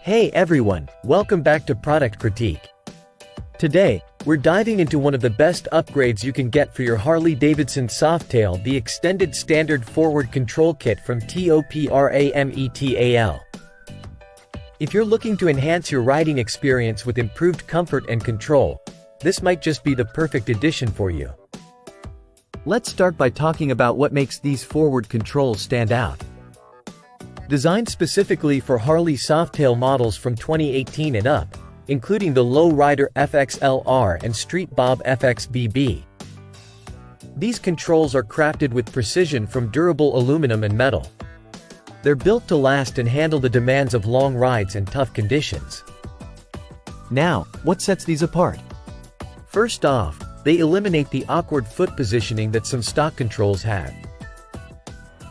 Hey everyone, welcome back to Product Critique. Today, we're diving into one of the best upgrades you can get for your Harley-Davidson Softail, the Extended Standard Forward Control Kit from TOPRAMETAL. If you're looking to enhance your riding experience with improved comfort and control, this might just be the perfect addition for you. Let's start by talking about what makes these forward controls stand out. Designed specifically for Harley Softail models from 2018 and up, including the Low Rider FXLR and Street Bob FXBB. These controls are crafted with precision from durable aluminum and metal. They're built to last and handle the demands of long rides and tough conditions. Now, what sets these apart? First off, they eliminate the awkward foot positioning that some stock controls have.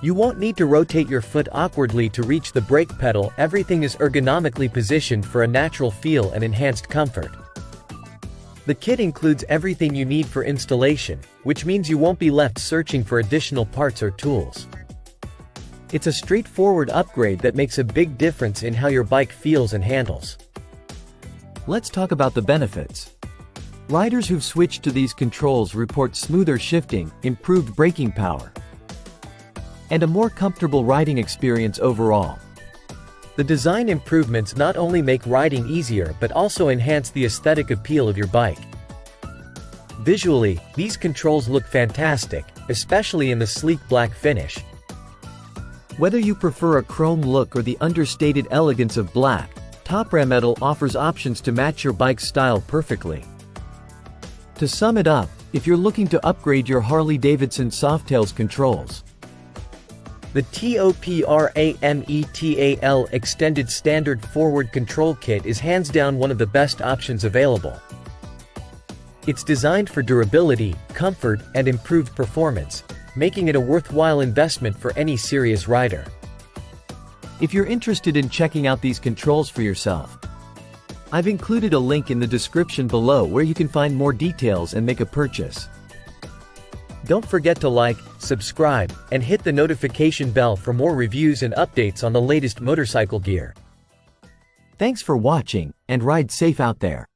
You won't need to rotate your foot awkwardly to reach the brake pedal. Everything is ergonomically positioned for a natural feel and enhanced comfort. The kit includes everything you need for installation, which means you won't be left searching for additional parts or tools. It's a straightforward upgrade that makes a big difference in how your bike feels and handles. Let's talk about the benefits. Riders who've switched to these controls report smoother shifting, improved braking power, and a more comfortable riding experience overall. The design improvements not only make riding easier but also enhance the aesthetic appeal of your bike. Visually, these controls look fantastic, especially in the sleek black finish. Whether you prefer a chrome look or the understated elegance of black, TOPRAMETAL offers options to match your bike's style perfectly. To sum it up, if you're looking to upgrade your Harley-Davidson Softail's controls, the TOPRAMETAL Extended Standard Forward Control Kit is hands down one of the best options available. It's designed for durability, comfort, and improved performance, making it a worthwhile investment for any serious rider. If you're interested in checking out these controls for yourself, I've included a link in the description below where you can find more details and make a purchase. Don't forget to like, subscribe, and hit the notification bell for more reviews and updates on the latest motorcycle gear. Thanks for watching, and ride safe out there.